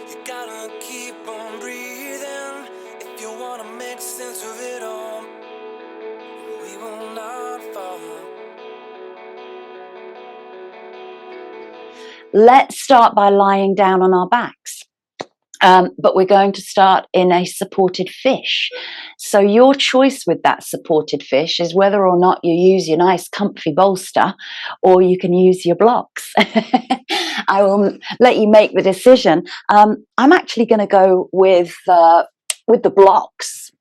You gotta keep on breathing if you wanna make sense of it all. We will not fall. Let's start by lying down on our backs. But we're going to start in a supported fish. So your choice with that supported fish is whether or not you use your nice comfy bolster or you can use your blocks. I will let you make the decision. I'm actually going to go with the blocks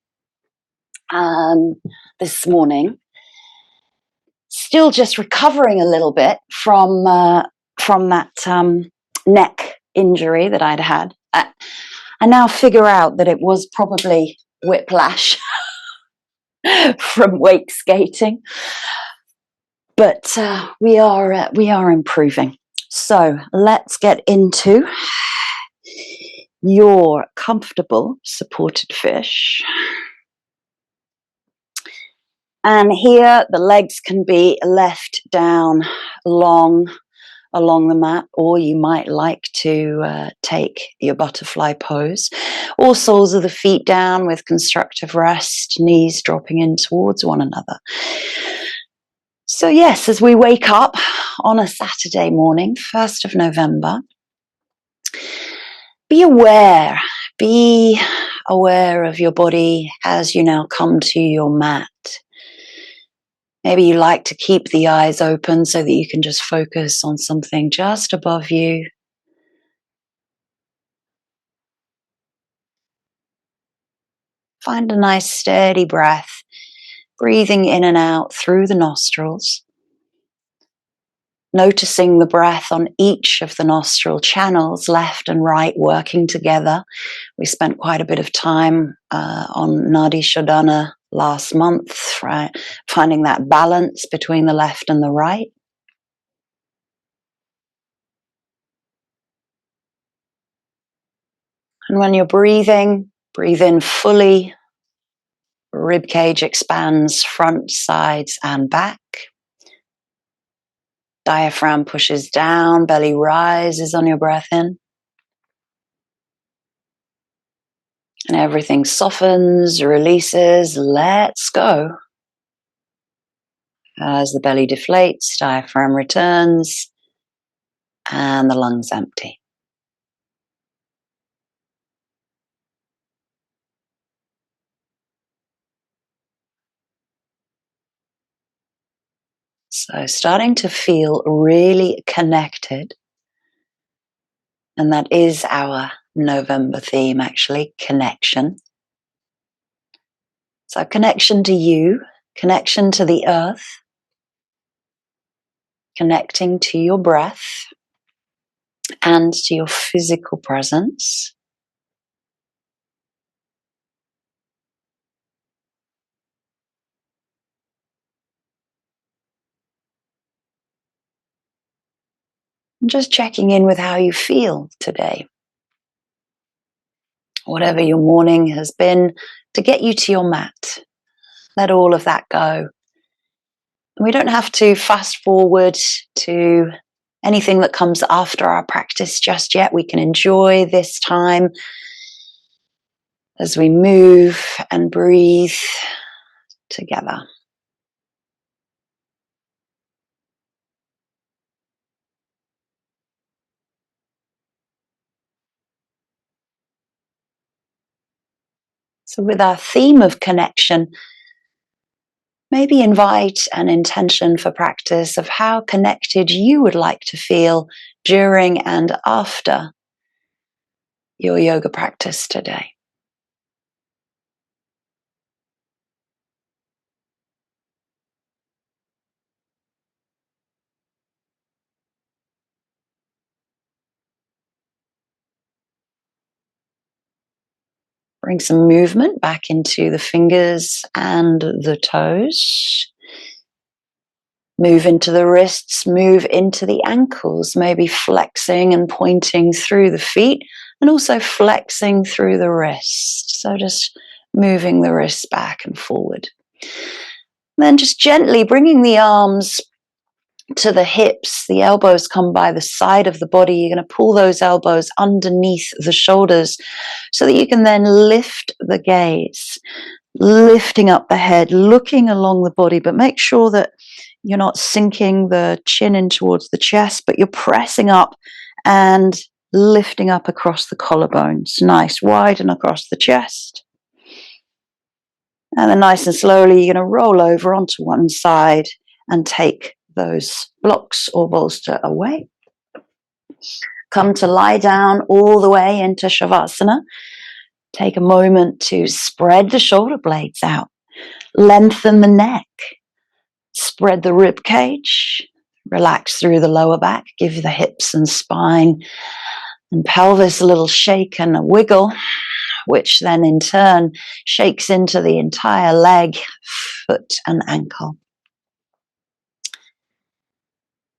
this morning. Still just recovering a little bit from that neck injury that I'd had. I now figure out that it was probably whiplash from wake skating, but we are improving. So let's get into your comfortable supported fish. And here the legs can be left down long along the mat, or you might like to take your butterfly pose, or soles of the feet down with constructive rest, knees dropping in towards one another. So yes, as we wake up on a Saturday morning, 1st of November, be aware of your body as you now come to your mat. Maybe you like to keep the eyes open so that you can just focus on something just above you. Find a nice steady breath, breathing in and out through the nostrils. Noticing the breath on each of the nostril channels, left and right, working together. We spent quite a bit of time on Nadi Shodhana last month, right? Finding that balance between the left and the right. And when you're breathing, breathe in fully. Rib cage expands front, sides, and back. Diaphragm pushes down, belly rises on your breath in. And everything softens, releases, lets go. As the belly deflates, diaphragm returns, and the lungs empty. So starting to feel really connected. And that is our November theme, actually, connection. So connection to you, connection to the earth, connecting to your breath and to your physical presence. And just checking in with how you feel today. Whatever your morning has been, to get you to your mat. Let all of that go. And we don't have to fast forward to anything that comes after our practice just yet. We can enjoy this time as we move and breathe together. So with our theme of connection, maybe invite an intention for practice of how connected you would like to feel during and after your yoga practice today. Bring some movement back into the fingers and the toes. Move into the wrists, move into the ankles, maybe flexing and pointing through the feet and also flexing through the wrists. So just moving the wrists back and forward. And then just gently bringing the arms to the hips. The elbows come by the side of the body. You're going to pull those elbows underneath the shoulders so that you can then lift the gaze, lifting up the head, looking along the body, but make sure that you're not sinking the chin in towards the chest, but you're pressing up and lifting up across the collarbones. Nice, widen across the chest. And then nice and slowly, you're going to roll over onto one side and take those blocks or bolster away. Come to lie down all the way into Shavasana. Take a moment to spread the shoulder blades out. Lengthen the neck. Spread the rib cage. Relax through the lower back. Give the hips and spine and pelvis a little shake and a wiggle, which then in turn shakes into the entire leg, foot, and ankle.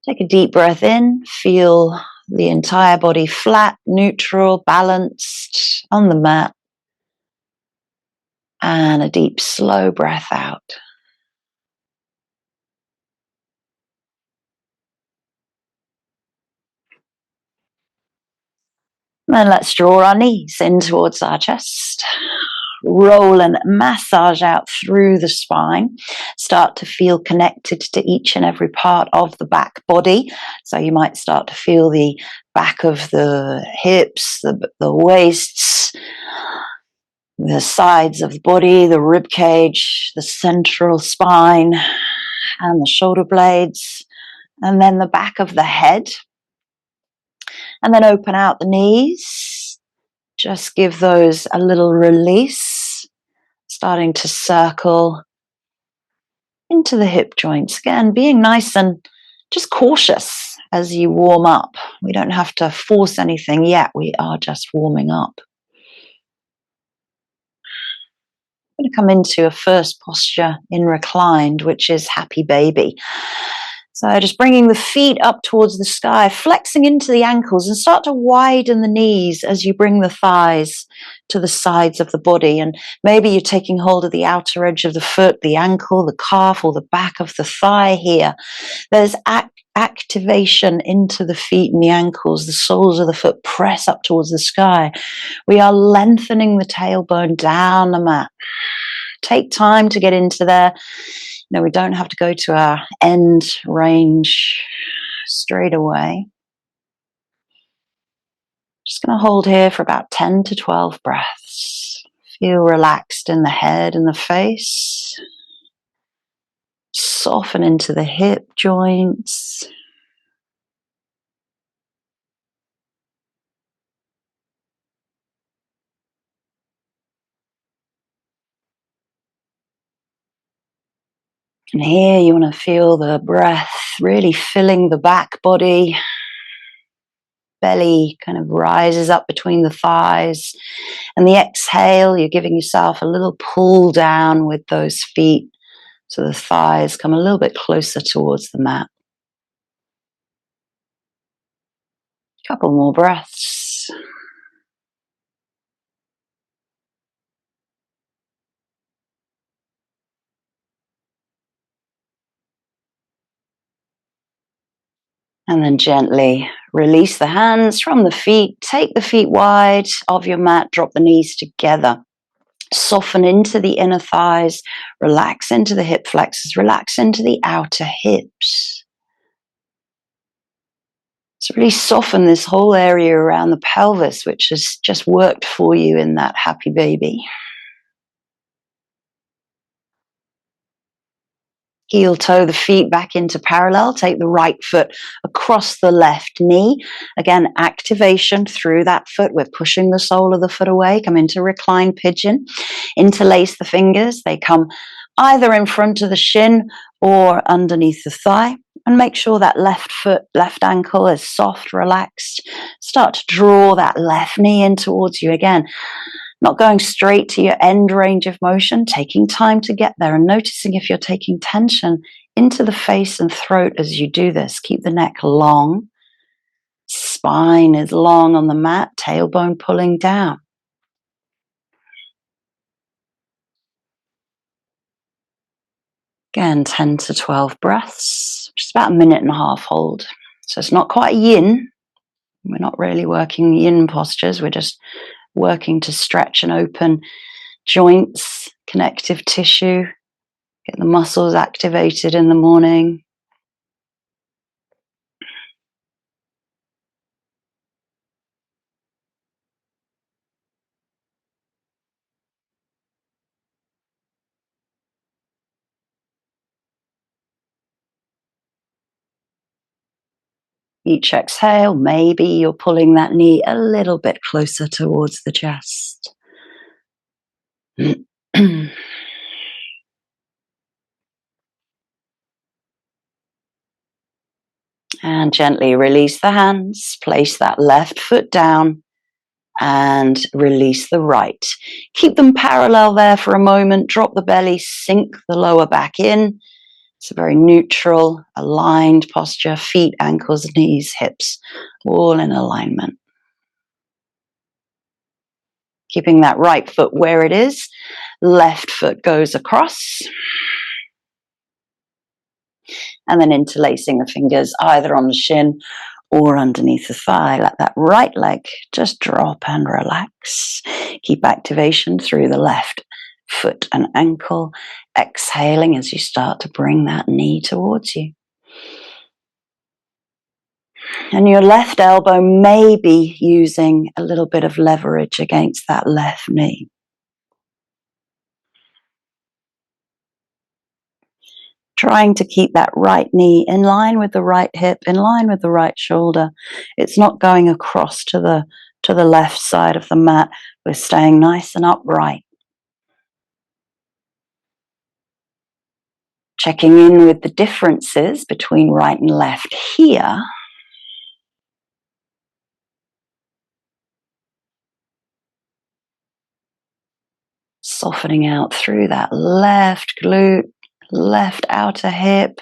Take a deep breath in. Feel the entire body flat, neutral, balanced on the mat. And a deep, slow breath out. Then let's draw our knees in towards our chest. Roll and massage out through the spine. Start to feel connected to each and every part of the back body. So you might start to feel the back of the hips, the waists, the sides of the body, the rib cage, the central spine, and the shoulder blades, and then the back of the head. And then open out the knees. Just give those a little release, starting to circle into the hip joints. Again, being nice and just cautious as you warm up. We don't have to force anything yet. We are just warming up. I'm going to come into a first posture in reclined, which is happy baby. So just bringing the feet up towards the sky, flexing into the ankles, and start to widen the knees as you bring the thighs to the sides of the body. And maybe you're taking hold of the outer edge of the foot, the ankle, the calf, or the back of the thigh here. There's activation into the feet and the ankles. The soles of the foot press up towards the sky. We are lengthening the tailbone down the mat. Take time to get into there. No, we don't have to go to our end range straight away. Just going to hold here for about 10 to 12 breaths. Feel relaxed in the head and the face. Soften into the hip joints. And here you want to feel the breath really filling the back body. Belly kind of rises up between the thighs. And the exhale, you're giving yourself a little pull down with those feet so the thighs come a little bit closer towards the mat. Couple more breaths. And then gently release the hands from the feet. Take the feet wide of your mat. Drop the knees together. Soften into the inner thighs. Relax into the hip flexors. Relax into the outer hips. So really soften this whole area around the pelvis, which has just worked for you in that happy baby. Heel toe the feet back into parallel. Take the right foot across the left knee. Again, activation through that foot. We're pushing the sole of the foot away. Come into reclined pigeon. Interlace the fingers. They come either in front of the shin or underneath the thigh. And make sure that left foot, left ankle is soft, relaxed. Start to draw that left knee in towards you again. Not going straight to your end range of motion, taking time to get there and noticing if you're taking tension into the face and throat as you do this. Keep the neck long. Spine is long on the mat, tailbone pulling down. Again, 10 to 12 breaths, just about a minute and a half hold. So it's not quite yin. We're not really working yin postures. We're just working to stretch and open joints, connective tissue, get the muscles activated in the morning. Each exhale, maybe you're pulling that knee a little bit closer towards the chest. And gently release the hands, place that left foot down and release the right. Keep them parallel there for a moment, drop the belly, sink the lower back in. It's a very neutral, aligned posture, feet, ankles, knees, hips, all in alignment. Keeping that right foot where it is, left foot goes across. And then interlacing the fingers either on the shin or underneath the thigh. Let that right leg just drop and relax. Keep activation through the left foot and ankle, exhaling as you start to bring that knee towards you. And your left elbow may be using a little bit of leverage against that left knee. Trying to keep that right knee in line with the right hip, in line with the right shoulder. It's not going across to the left side of the mat. We're staying nice and upright. Checking in with the differences between right and left here. Softening out through that left glute, left outer hip.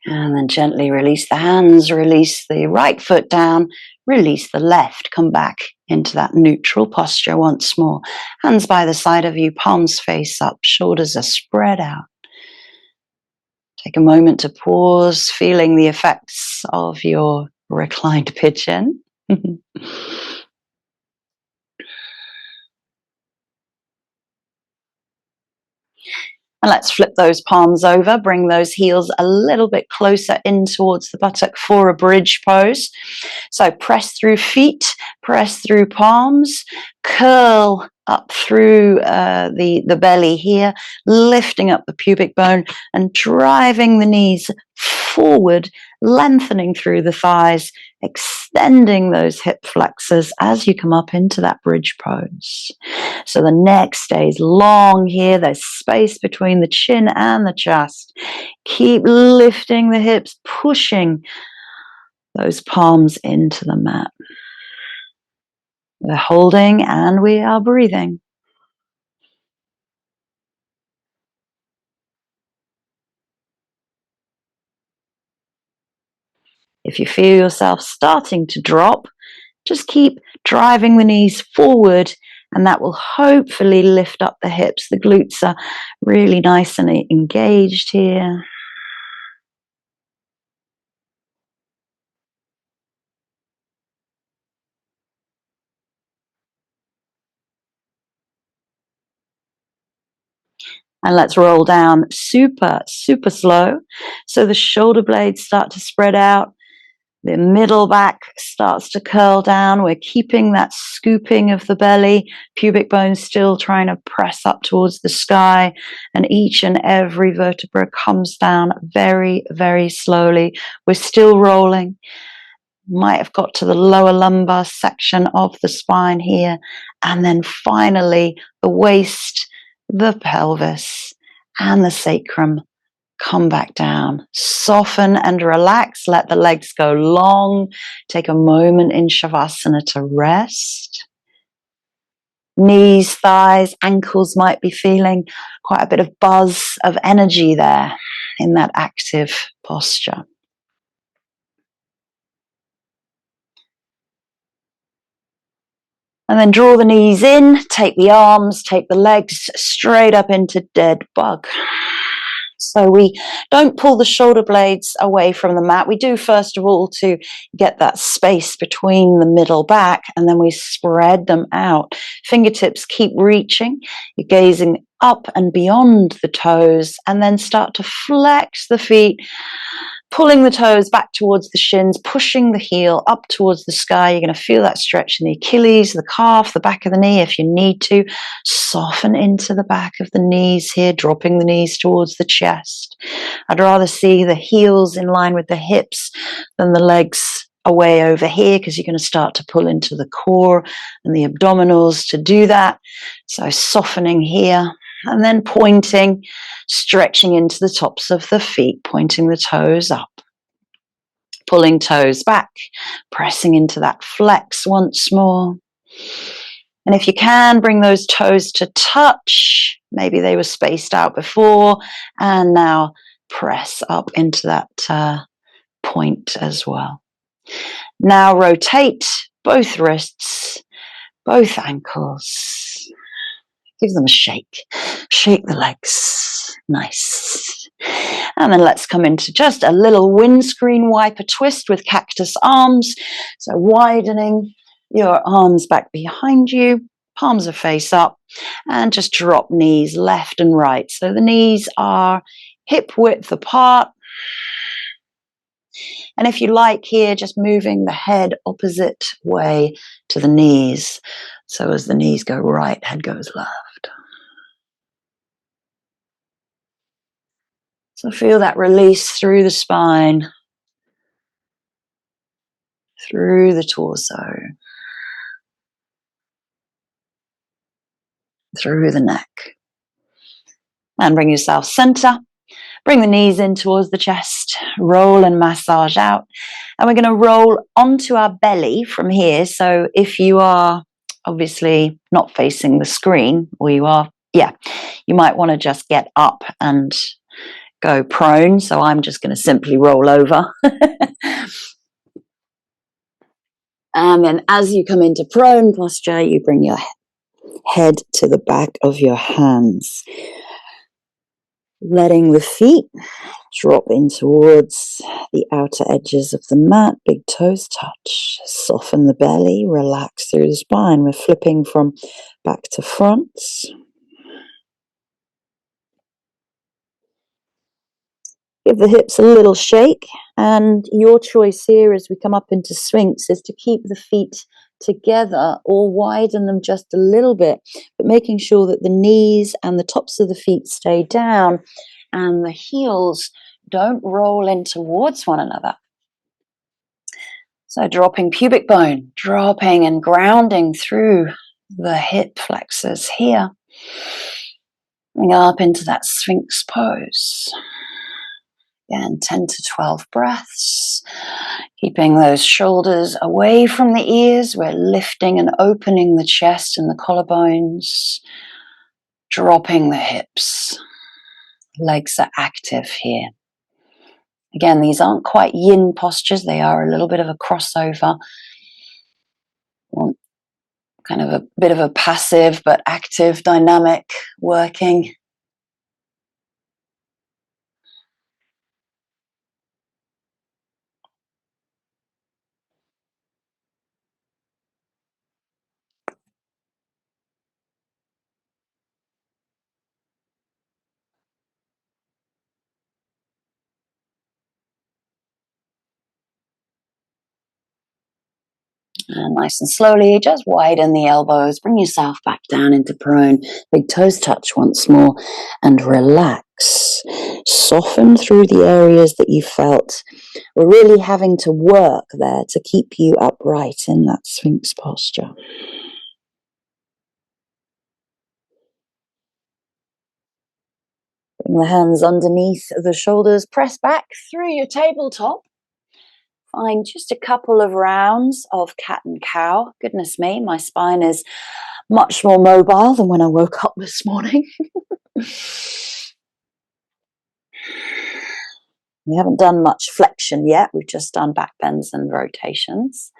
And then gently release the hands, release the right foot down, release the left. Come back into that neutral posture once more. Hands by the side of you, palms face up, shoulders are spread out. Take a moment to pause, feeling the effects of your reclined pigeon. And let's flip those palms over, bring those heels a little bit closer in towards the buttock for a bridge pose. So press through feet, press through palms, curl up through the belly here, lifting up the pubic bone and driving the knees forward, lengthening through the thighs, extending those hip flexors as you come up into that bridge pose. So the neck stays long here. There's space between the chin and the chest. Keep lifting the hips, pushing those palms into the mat. We're holding and we are breathing. If you feel yourself starting to drop, just keep driving the knees forward and that will hopefully lift up the hips. The glutes are really nice and engaged here. And let's roll down super, super slow. So the shoulder blades start to spread out. The middle back starts to curl down. We're keeping that scooping of the belly, pubic bone still trying to press up towards the sky. And each and every vertebra comes down very, very slowly. We're still rolling. Might have got to the lower lumbar section of the spine here. And then finally, the waist, the pelvis, and the sacrum come back down. Soften and relax. Let the legs go long. Take a moment in Shavasana to rest. Knees, thighs, ankles might be feeling quite a bit of buzz of energy there in that active posture. And then draw the knees in, take the arms, take the legs straight up into dead bug. So we don't pull the shoulder blades away from the mat. We do first of all to get that space between the middle back, and then we spread them out. Fingertips keep reaching. You're gazing up and beyond the toes, and then start to flex the feet, pulling the toes back towards the shins, pushing the heel up towards the sky. You're going to feel that stretch in the Achilles, the calf, the back of the knee. If you need to, soften into the back of the knees here, dropping the knees towards the chest. I'd rather see the heels in line with the hips than the legs away over here, because you're going to start to pull into the core and the abdominals to do that. So softening here. And then pointing, stretching into the tops of the feet, pointing the toes up, pulling toes back, pressing into that flex once more. And if you can, bring those toes to touch. Maybe they were spaced out before, and now press up into that point as well. Now rotate both wrists, both ankles. Give them a shake. Shake the legs. Nice. And then let's come into just a little windscreen wiper twist with cactus arms. So widening your arms back behind you, palms are face up, and just drop knees left and right. So the knees are hip width apart. And if you like here, just moving the head opposite way to the knees. So as the knees go right, head goes left. So feel that release through the spine, through the torso, through the neck. And bring yourself center. Bring the knees in towards the chest. Roll and massage out. And we're going to roll onto our belly from here. So if you are obviously not facing the screen, or you are, you might want to just get up and go prone. So I'm just going to simply roll over. And then as you come into prone posture, you bring your head to the back of your hands. Letting the feet drop in towards the outer edges of the mat. Big toes touch. Soften the belly. Relax through the spine. We're flipping from back to front. Give the hips a little shake, and your choice here as we come up into Sphinx is to keep the feet together or widen them just a little bit, but making sure that the knees and the tops of the feet stay down and the heels don't roll in towards one another. So dropping pubic bone, dropping and grounding through the hip flexors here. Bring up into that Sphinx pose. Again, 10 to 12 breaths. Keeping those shoulders away from the ears. We're lifting and opening the chest and the collarbones. Dropping the hips. Legs are active here. Again, these aren't quite yin postures. They are a little bit of a crossover. Kind of a bit of a passive but active dynamic working. And nice and slowly, just widen the elbows. Bring yourself back down into prone. Big toes touch once more. And relax. Soften through the areas that you felt were really having to work there to keep you upright in that Sphinx posture. Bring the hands underneath the shoulders. Press back through your tabletop. Find just a couple of rounds of cat and cow. Goodness me, my spine is much more mobile than when I woke up this morning. We haven't done much flexion yet. We've just done back bends and rotations.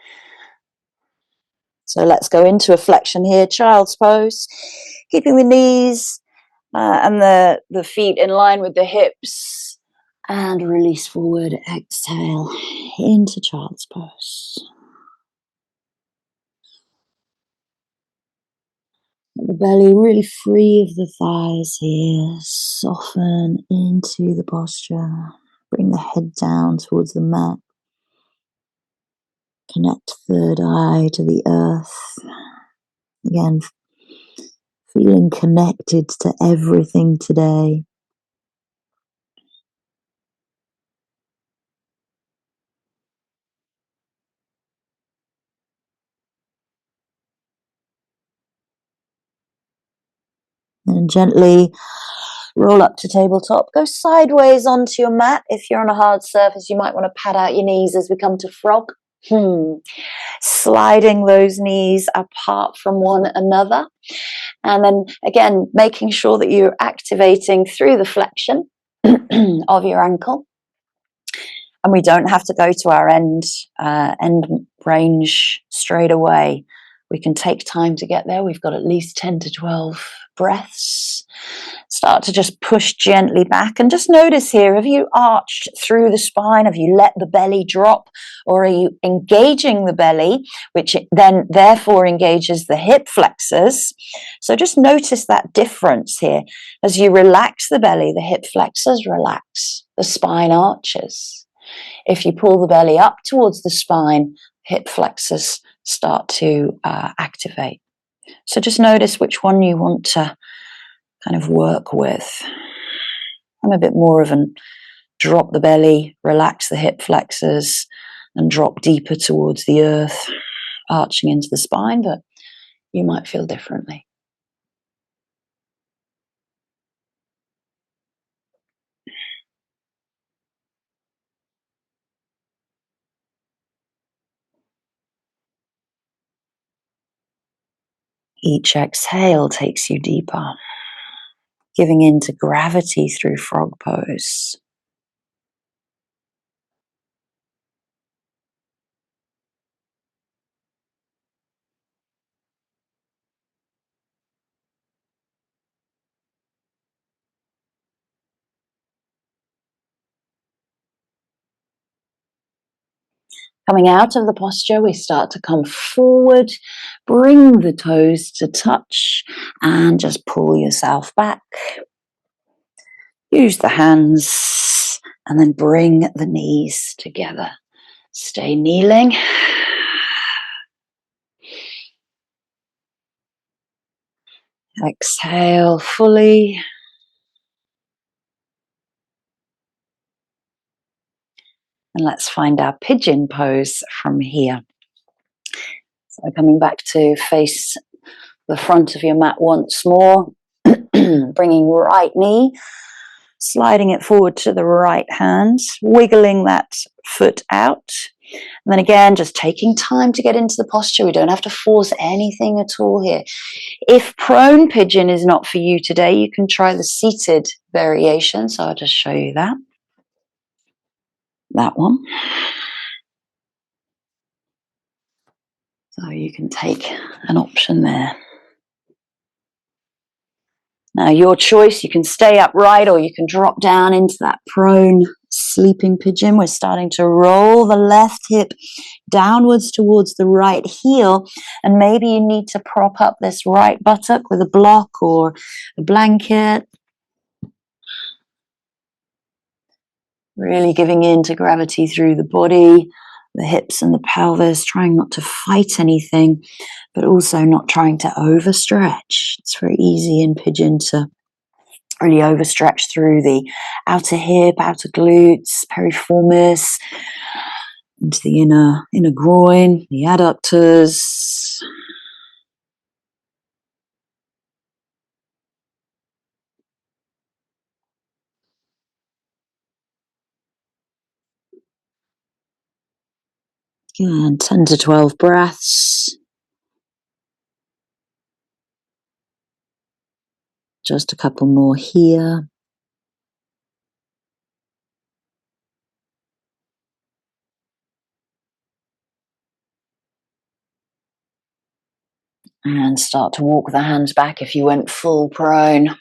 So let's go into a flexion here, child's pose, keeping the knees and the feet in line with the hips, and release forward, exhale into child's pose. The belly really free of the thighs here, soften into the posture, bring the head down towards the mat, connect third eye to the earth, again feeling connected to everything today. And gently roll up to tabletop. Go sideways onto your mat. If you're on a hard surface, you might want to pad out your knees as we come to frog. Sliding those knees apart from one another. And then again, making sure that you're activating through the flexion of your ankle. And we don't have to go to our end range straight away. We can take time to get there. We've got at least 10 to 12 breaths. Start to just push gently back and just notice here, have you arched through the spine? Have you let the belly drop, or are you engaging the belly, which then therefore engages the hip flexors? So just notice that difference here. As you relax the belly, the hip flexors relax, the spine arches. If you pull the belly up towards the spine, hip flexors start to activate. So just notice which one you want to kind of work with. I'm a bit more of an drop the belly, relax the hip flexors, and drop deeper towards the earth, arching into the spine, but you might feel differently. Each exhale takes you deeper, giving in to gravity through frog pose. Coming out of the posture, we start to come forward, bring the toes to touch, and just pull yourself back. Use the hands, and then bring the knees together. Stay kneeling. Exhale fully. And let's find our pigeon pose from here. So coming back to face the front of your mat once more, bringing right knee, sliding it forward to the right hand, wiggling that foot out. And then again, just taking time to get into the posture. We don't have to force anything at all here. If prone pigeon is not for you today, you can try the seated variation. So I'll just show you that. That one. So you can take an option there. Now, your choice, you can stay upright or you can drop down into that prone sleeping pigeon. We're starting to roll the left hip downwards towards the right heel, and maybe you need to prop up this right buttock with a block or a blanket. Really giving in to gravity through the body, the hips and the pelvis, trying not to fight anything, but also not trying to overstretch. It's very easy in pigeon to really overstretch through the outer hip, outer glutes, piriformis, into the inner groin, the adductors. And 10 to 12 breaths. Just a couple more here. And start to walk the hands back if you went full prone.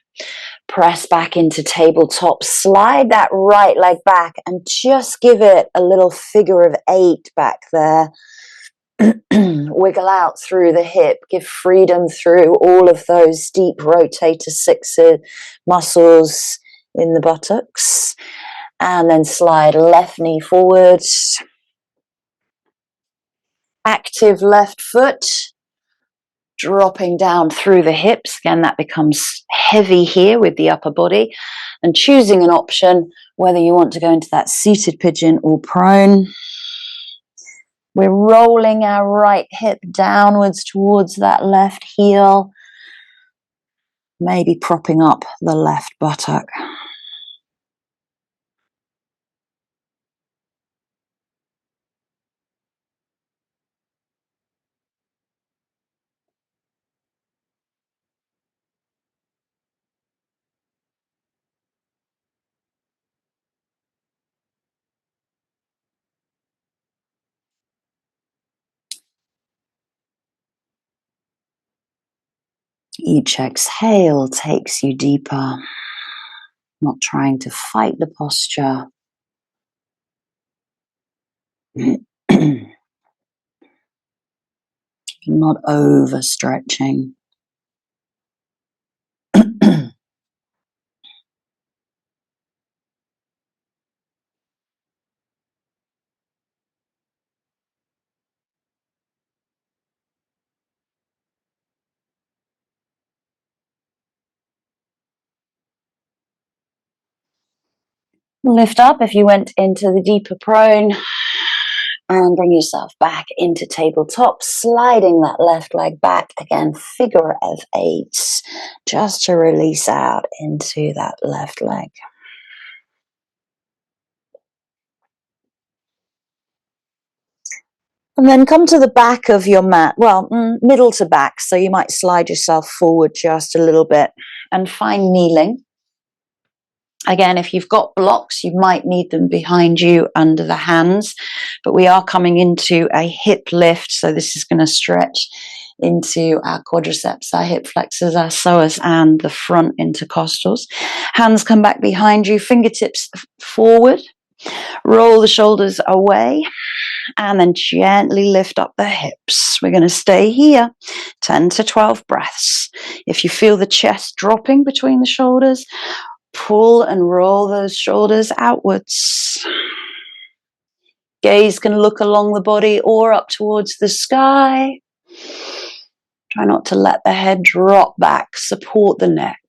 Press back into tabletop. Slide that right leg back and just give it a little figure of 8 back there. Wiggle out through the hip. Give freedom through all of those deep rotator sixes muscles in the buttocks. And then slide left knee forward. Active left foot. Dropping down through the hips. Again, that becomes heavy here with the upper body. And choosing an option, whether you want to go into that seated pigeon or prone. We're rolling our right hip downwards towards that left heel. Maybe propping up the left buttock. Each exhale takes you deeper. Not trying to fight the posture. Not overstretching. Lift up if you went into the deeper prone. And bring yourself back into tabletop, sliding that left leg back. Again, figure of 8, just to release out into that left leg. And then come to the back of your mat, well, middle to back, so you might slide yourself forward just a little bit and find kneeling. Again, if you've got blocks, you might need them behind you under the hands, but we are coming into a hip lift, so this is going to stretch into our quadriceps, our hip flexors, our psoas, and the front intercostals. Hands come back behind you, fingertips forward, roll the shoulders away, and then gently lift up the hips. We're going to stay here 10 to 12 breaths. If you feel the chest dropping between the shoulders, pull and roll those shoulders outwards. Gaze can look along the body or up towards the sky. Try not to let the head drop back. Support the neck.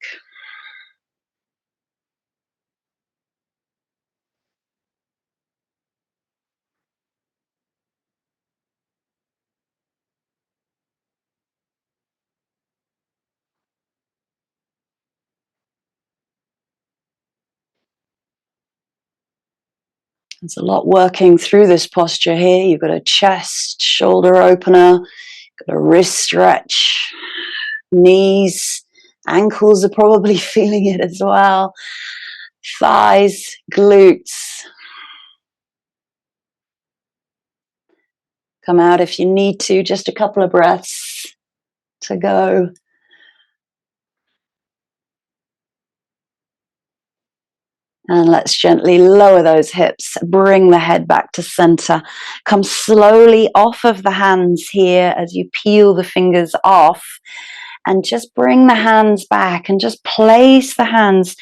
There's a lot working through this posture here. You've got a chest, shoulder opener, got a wrist stretch, knees, ankles are probably feeling it as well. Thighs, glutes. Come out if you need to, just a couple of breaths to go. And let's gently lower those hips, bring the head back to center. Come slowly off of the hands here as you peel the fingers off, and just bring the hands back and just place the hands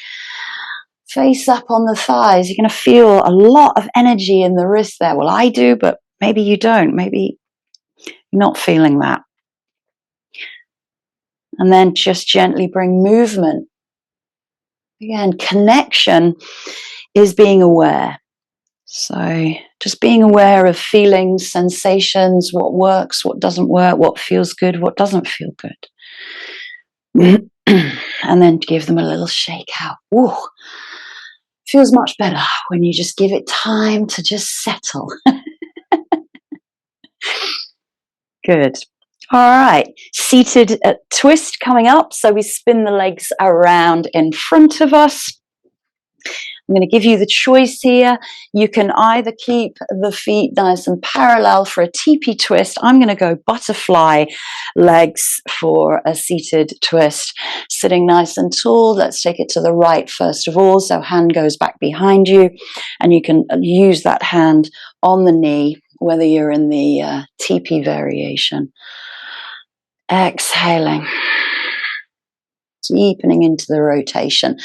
face up on the thighs. You're going to feel a lot of energy in the wrist there. Well, I do, but maybe you don't. Maybe you're not feeling that. And then just gently bring movement. Again, connection is being aware. So just being aware of feelings, sensations, what works, what doesn't work, what feels good, what doesn't feel good. And then give them a little shake out. Ooh, feels much better when you just give it time to just settle. Good. All right, seated twist coming up. So we spin the legs around in front of us. I'm going to give you the choice here. You can either keep the feet nice and parallel for a teepee twist. I'm going to go butterfly legs for a seated twist. Sitting nice and tall. Let's take it to the right first of all. So hand goes back behind you, and you can use that hand on the knee, whether you're in the teepee variation. Exhaling, deepening into the rotation.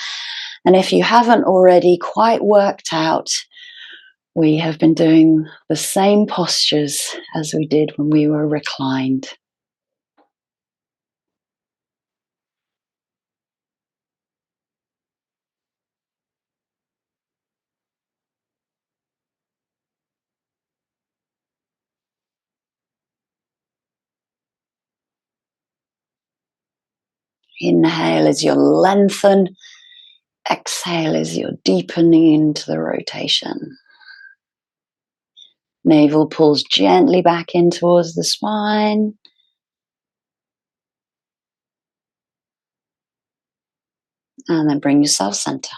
And if you haven't already quite worked out, we have been doing the same postures as we did when we were reclined. Inhale as you lengthen. Exhale as you're deepening into the rotation. Navel pulls gently back in towards the spine. And then bring yourself center.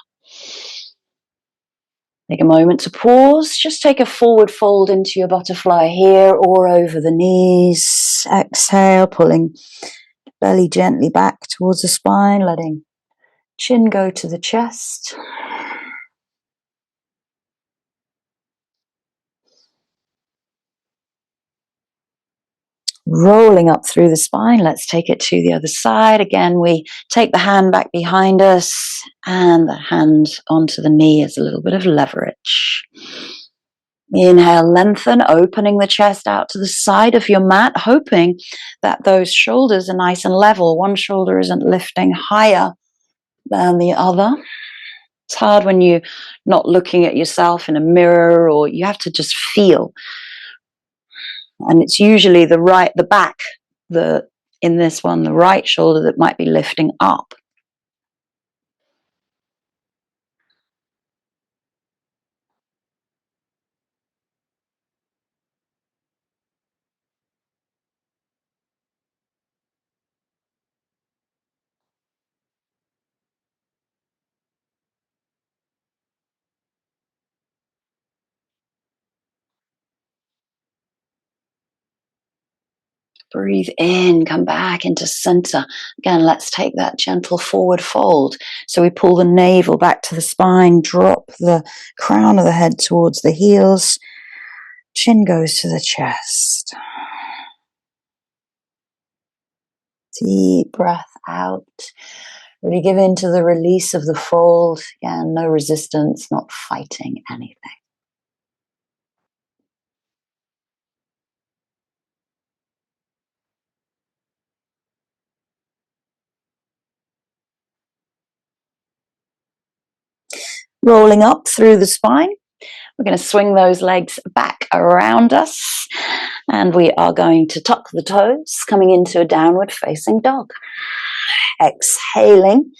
Take a moment to pause. Just take a forward fold into your butterfly here or over the knees. Exhale, pulling belly gently back towards the spine, letting chin go to the chest. Rolling up through the spine. Let's take it to the other side. Again, we take the hand back behind us and the hand onto the knee as a little bit of leverage. Inhale, lengthen, opening the chest out to the side of your mat, hoping that those shoulders are nice and level. One shoulder isn't lifting higher than the other. It's hard when you're not looking at yourself in a mirror, or you have to just feel. And it's usually the back, in this one, the right shoulder that might be lifting up. Breathe in, come back into center. Again, let's take that gentle forward fold. So we pull the navel back to the spine, drop the crown of the head towards the heels. Chin goes to the chest. Deep breath out. Really give in to the release of the fold. Again, no resistance, not fighting anything. Rolling up through the spine. We're going to swing those legs back around us, and we are going to tuck the toes, coming into a downward facing dog. Exhaling,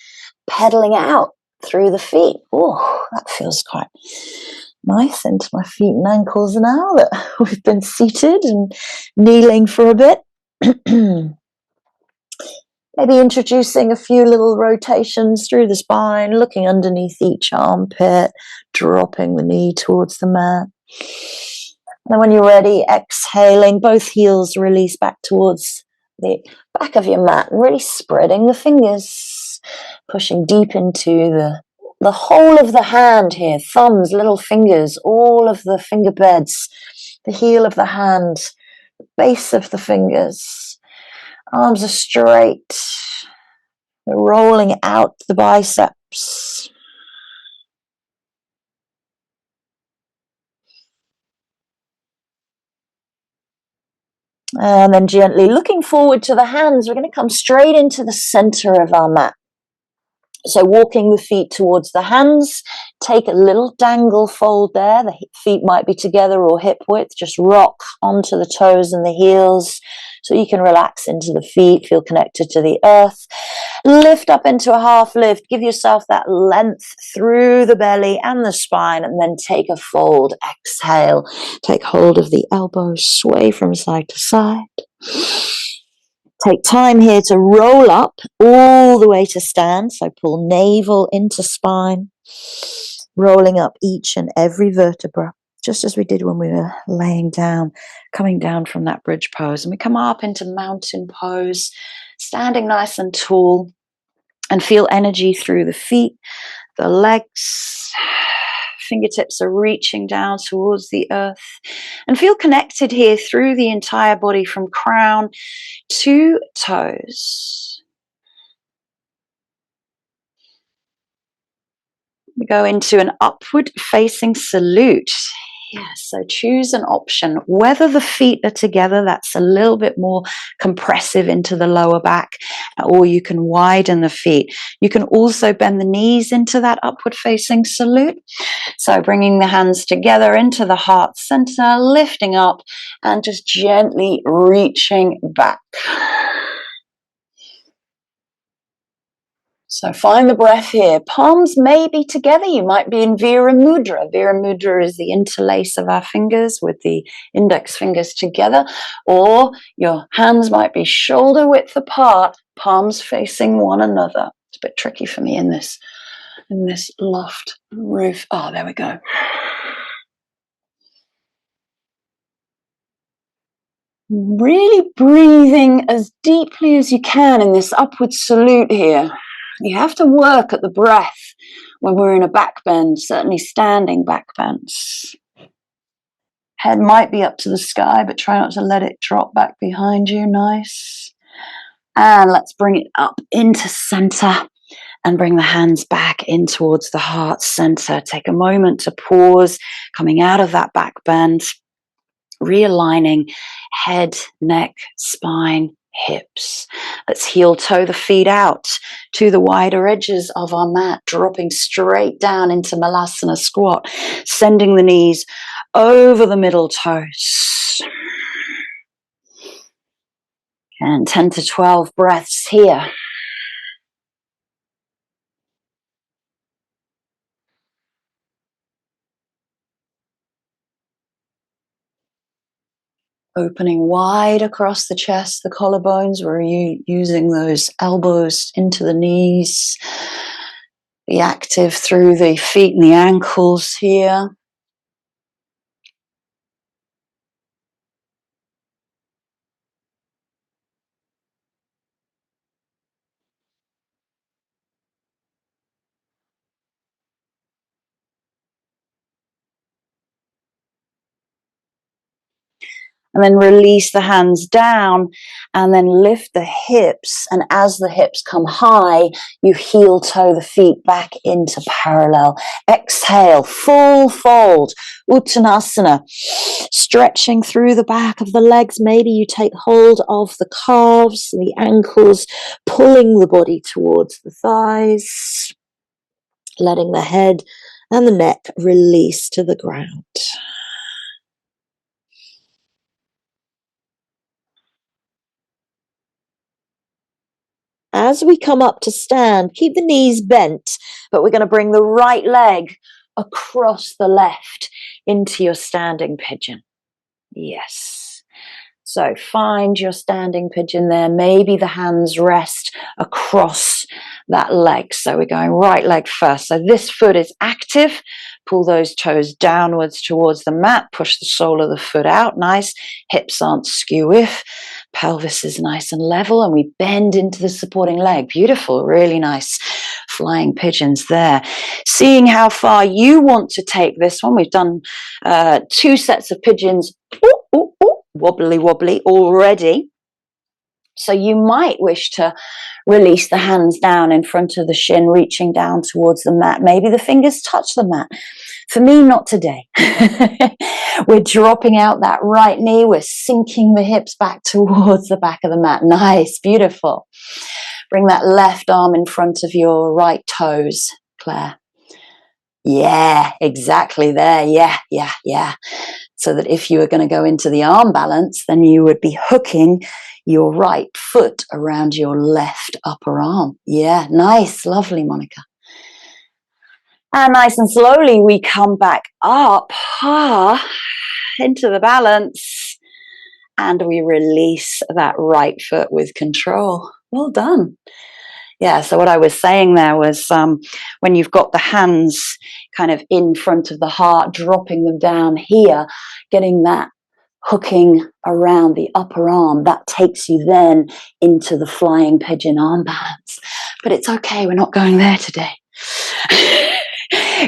pedaling out through the feet. Oh, that feels quite nice into my feet and ankles now that we've been seated and kneeling for a bit. Maybe introducing a few little rotations through the spine, looking underneath each armpit, dropping the knee towards the mat. And when you're ready, exhaling, both heels release back towards the back of your mat and really spreading the fingers, pushing deep into the whole of the hand here, thumbs, little fingers, all of the finger beds, the heel of the hand, the base of the fingers. Arms are straight. We're rolling out the biceps. And then gently looking forward to the hands, we're going to come straight into the center of our mat. So walking the feet towards the hands, take a little dangle fold there. The feet might be together or hip width. Just rock onto the toes and the heels so you can relax into the feet, feel connected to the earth. Lift up into a half lift. Give yourself that length through the belly and the spine, and then take a fold. Exhale. Take hold of the elbows, sway from side to side. Take time here to roll up all the way to stand. So pull navel into spine, rolling up each and every vertebra, just as we did when we were laying down, coming down from that bridge pose. And we come up into mountain pose, standing nice and tall, and feel energy through the feet, the legs. Fingertips are reaching down towards the earth, and feel connected here through the entire body from crown to toes. We go into an upward facing salute. Yeah, so choose an option. Whether the feet are together, that's a little bit more compressive into the lower back, or you can widen the feet. You can also bend the knees into that upward facing salute. So bringing the hands together into the heart center, lifting up and just gently reaching back. So find the breath here. Palms may be together. You might be in Vira Mudra. Vira Mudra is the interlace of our fingers with the index fingers together. Or your hands might be shoulder width apart, palms facing one another. It's a bit tricky for me in this loft roof. Oh, there we go. Really breathing as deeply as you can in this upward salute here. You have to work at the breath when we're in a back bend, certainly standing back bends. Head might be up to the sky, but try not to let it drop back behind you. Nice. And let's bring it up into center and bring the hands back in towards the heart center. Take a moment to pause, coming out of that back bend, realigning head, neck, spine, hips. Let's heel toe the feet out to the wider edges of our mat, dropping straight down into Malasana squat, sending the knees over the middle toes. And 10 to 12 breaths here. Opening wide across the chest, the collarbones. We're using those elbows into the knees. Be active through the feet and the ankles here. And then release the hands down and then lift the hips. And as the hips come high, you heel toe the feet back into parallel. Exhale, full fold, Uttanasana. Stretching through the back of the legs. Maybe you take hold of the calves, the ankles, pulling the body towards the thighs. Letting the head and the neck release to the ground. As we come up to stand, keep the knees bent, but we're going to bring the right leg across the left into your standing pigeon. Yes. So find your standing pigeon there. Maybe the hands rest across that leg. So we're going right leg first. So this foot is active. Pull those toes downwards towards the mat. Push the sole of the foot out. Nice. Hips aren't skew-if. Pelvis is nice and level. And we bend into the supporting leg. Beautiful. Really nice. Flying pigeons there. Seeing how far you want to take this one. We've done 2 sets of pigeons. Ooh, ooh, ooh. Wobbly wobbly already. So you might wish to release the hands down in front of the shin, reaching down towards the mat. Maybe the fingers touch the mat. For me, not today. We're dropping out that right knee. We're sinking the hips back towards the back of the mat. Nice, beautiful. Bring that left arm in front of your right toes, Claire. Yeah, exactly there. Yeah. So that if you were going to go into the arm balance, then you would be hooking your right foot around your left upper arm. Yeah, nice. Lovely, Monica. And nice and slowly we come back up into the balance. And we release that right foot with control. Well done. Yeah, so what I was saying there was when you've got the hands kind of in front of the heart, dropping them down here, getting that hooking around the upper arm, that takes you then into the flying pigeon arm balance. But it's okay, we're not going there today.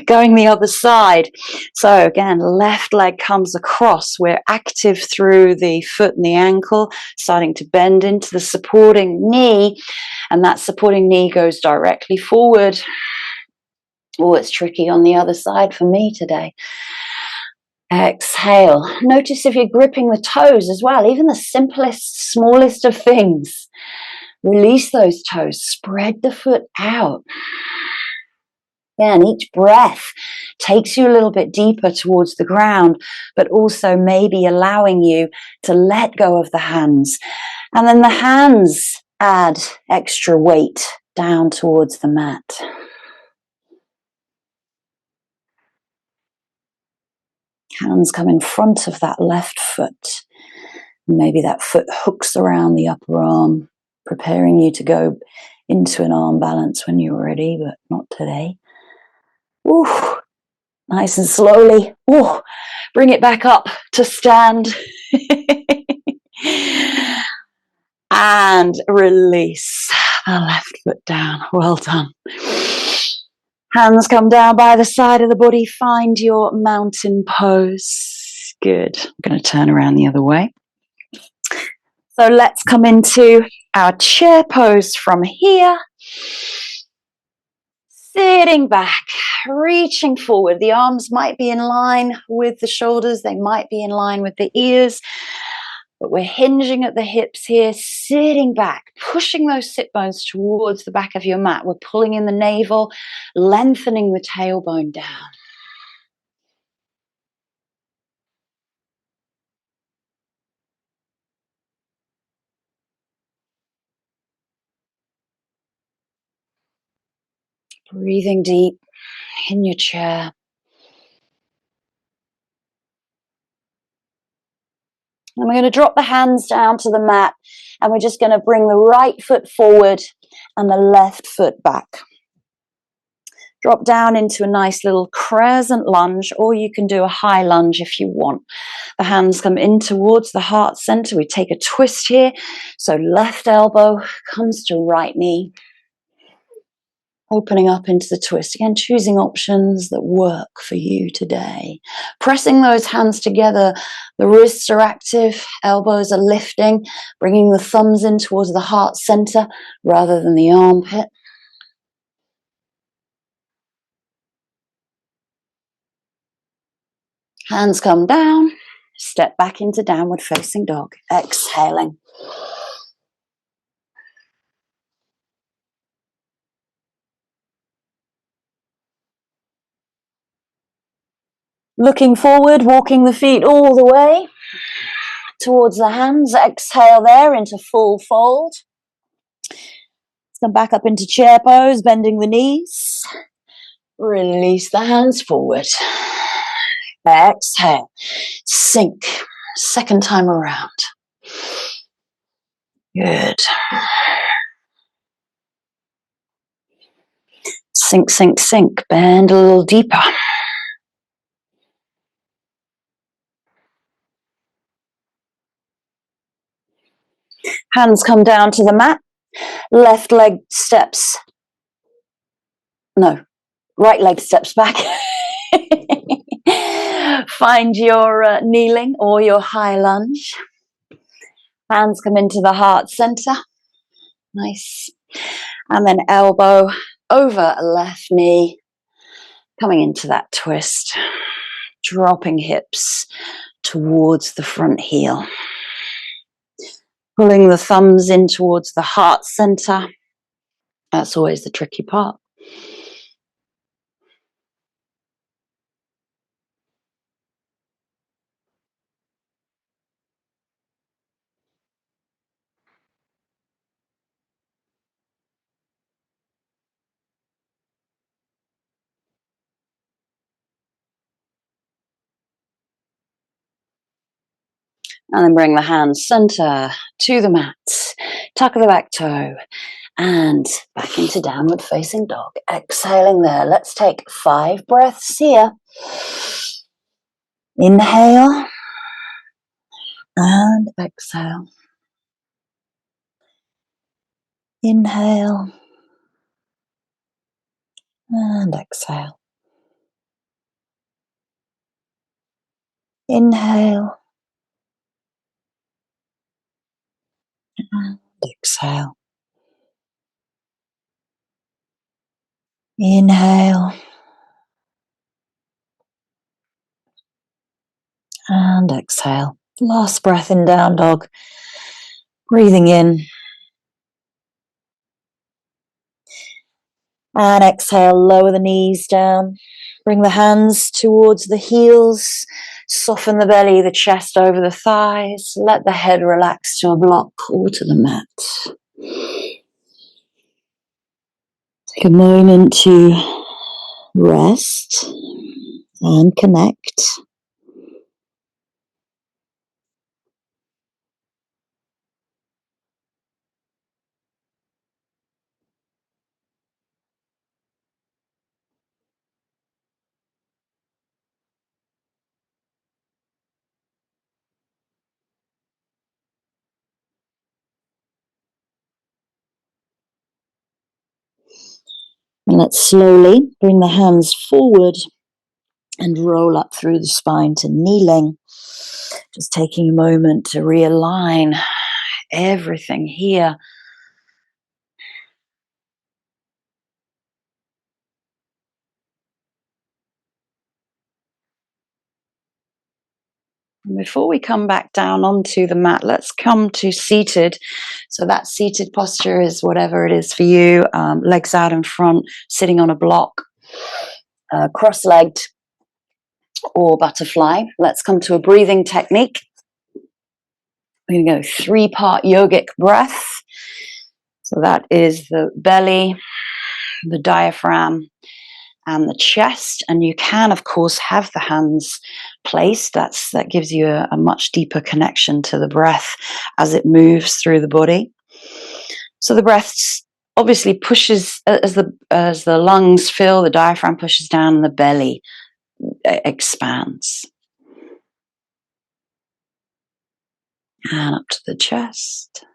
Going the other side. So again, left leg comes across. We're active through the foot and the ankle, starting to bend into the supporting knee, and that supporting knee goes directly forward. Oh, it's tricky on the other side for me today. Exhale. Notice if you're gripping the toes as well, even the simplest, smallest of things. Release those toes, spread the foot out. And each breath takes you a little bit deeper towards the ground, but also maybe allowing you to let go of the hands. And then the hands add extra weight down towards the mat. Hands come in front of that left foot. Maybe that foot hooks around the upper arm, preparing you to go into an arm balance when you're ready, but not today. Ooh, nice and slowly. Ooh, bring it back up to stand. And release the left foot down. Well done. Hands come down by the side of the body. Find your mountain pose. Good. I'm going to turn around the other way. So let's come into our chair pose from here. Sitting back, reaching forward. The arms might be in line with the shoulders. They might be in line with the ears. But we're hinging at the hips here, sitting back, pushing those sit bones towards the back of your mat. We're pulling in the navel, lengthening the tailbone down. Breathing deep in your chair. And we're going to drop the hands down to the mat, and we're just going to bring the right foot forward and the left foot back. Drop down into a nice little crescent lunge, or you can do a high lunge if you want. The hands come in towards the heart center. We take a twist here. So left elbow comes to right knee. Opening up into the twist. Again, choosing options that work for you today. Pressing those hands together. The wrists are active. Elbows are lifting. Bringing the thumbs in towards the heart center rather than the armpit. Hands come down. Step back into downward facing dog. Exhaling. Looking forward, walking the feet all the way towards the hands. Exhale there into full fold. Come back up into chair pose, bending the knees. Release the hands forward. Exhale. Sink. Second time around. Good. Sink, sink, sink. Bend a little deeper. Hands come down to the mat. Left leg steps. No, right leg steps back. Find your kneeling or your high lunge. Hands come into the heart center. Nice. And then elbow over left knee. Coming into that twist. Dropping hips towards the front heel. Pulling the thumbs in towards the heart center. That's always the tricky part. And then bring the hands center to the mat. Tuck the back toe. And back into downward facing dog. Exhaling there. Let's take 5 breaths here. Inhale. And exhale. Inhale. And exhale. Inhale. And exhale. Inhale. And exhale. Last breath in down dog. Breathing in. And exhale, lower the knees down. Bring the hands towards the heels. Soften the belly, the chest over the thighs. Let the head relax to a block or to the mat. Take a moment to rest and connect. And let's slowly bring the hands forward and roll up through the spine to kneeling. Just taking a moment to realign everything here. And before we come back down onto the mat, let's come to seated. So that seated posture is whatever it is for you. Legs out in front, sitting on a block, cross-legged or butterfly. Let's come to a breathing technique. We're going to go 3-part yogic breath. So that is the belly, the diaphragm, and the chest. And you can, of course, have the hands placed. That gives you a much deeper connection to the breath as it moves through the body. So the breath obviously pushes, as the lungs fill, the diaphragm pushes down and the belly expands. And up to the chest.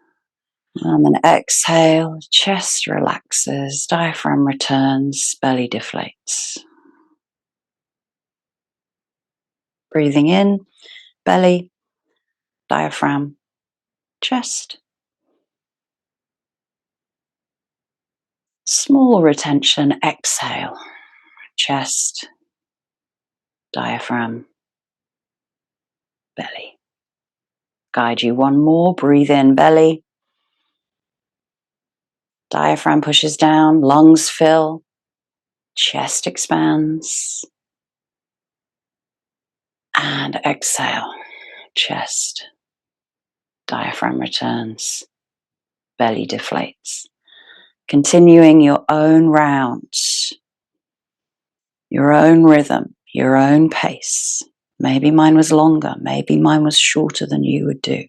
And then exhale, chest relaxes, diaphragm returns, belly deflates. Breathing in, belly, diaphragm, chest. Small retention, exhale, chest, diaphragm, belly. Guide you one more, breathe in, belly. Diaphragm pushes down, lungs fill, chest expands. And exhale, chest, diaphragm returns, belly deflates. Continuing your own rounds, your own rhythm, your own pace. Maybe mine was longer, maybe mine was shorter than you would do.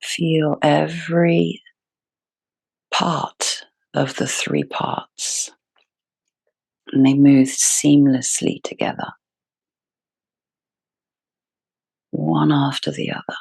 Feel every part of the 3 parts, and they move seamlessly together, one after the other.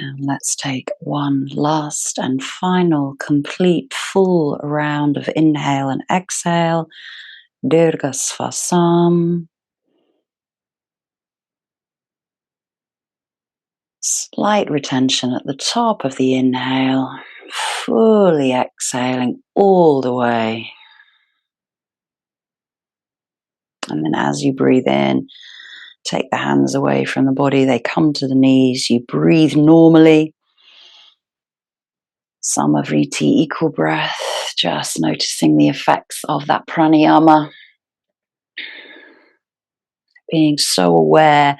And let's take one last and final complete full round of inhale and exhale. Dirga Svasam. Slight retention at the top of the inhale, fully exhaling all the way. And then as you breathe in, take the hands away from the body, they come to the knees, you breathe normally. Samavriti, equal breath, just noticing the effects of that pranayama. Being so aware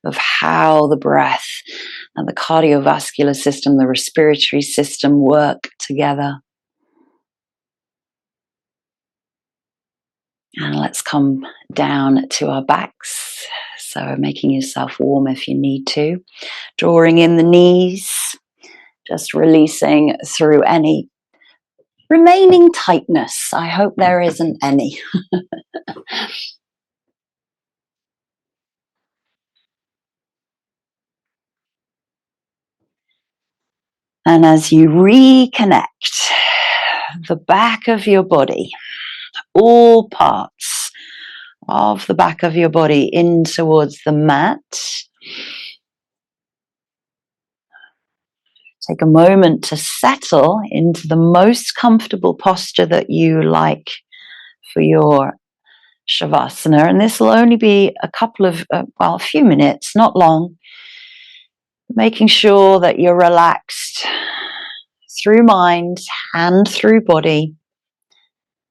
of how the breath and the cardiovascular system, the respiratory system work together. And let's come down to our backs. So making yourself warm if you need to. Drawing in the knees, just releasing through any remaining tightness. I hope there isn't any. And as you reconnect the back of your body, all parts of the back of your body in towards the mat, take a moment to settle into the most comfortable posture that you like for your Shavasana. And this will only be a few minutes, not long. Making sure that you're relaxed through mind and through body,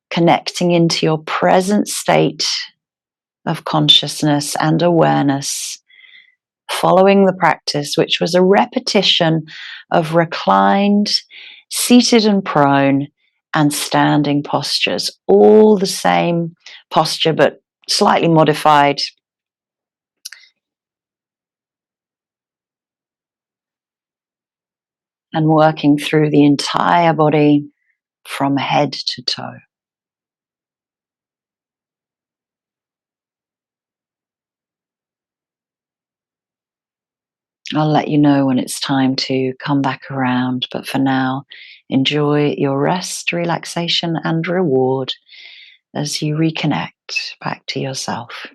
connecting into your present state of consciousness and awareness, following the practice, which was a repetition of reclined, seated and prone, and standing postures, all the same posture but slightly modified. And working through the entire body from head to toe. I'll let you know when it's time to come back around, but for now, enjoy your rest, relaxation, and reward as you reconnect back to yourself.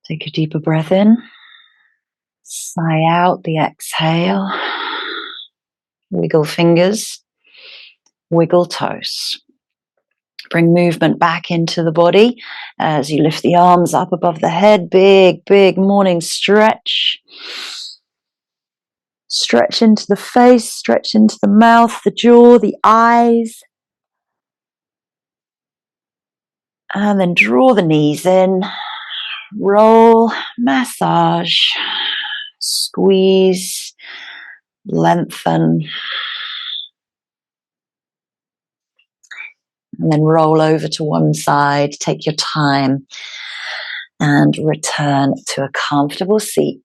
Take a deeper breath in. Sigh out the exhale. Wiggle fingers. Wiggle toes. Bring movement back into the body as you lift the arms up above the head. Big, big morning stretch. Stretch into the face, stretch into the mouth, the jaw, the eyes. And then draw the knees in. Roll, massage, squeeze, lengthen. and then roll over to one side. Take your time and return to a comfortable seat.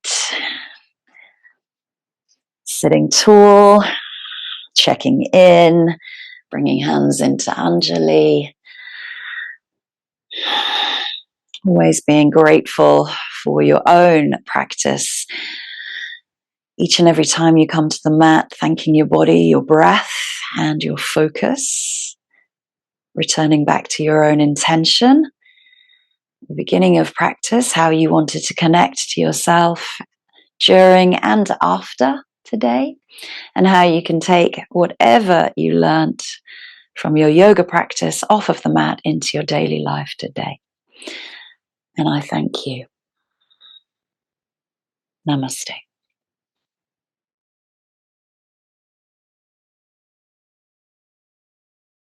Sitting tall, checking in, bringing hands into Anjali. Always being grateful for your own practice. Each and every time you come to the mat, thanking your body, your breath, and your focus. Returning back to your own intention. The beginning of practice, how you wanted to connect to yourself during and after today, and how you can take whatever you learnt from your yoga practice off of the mat into your daily life today. And I thank you. Namaste.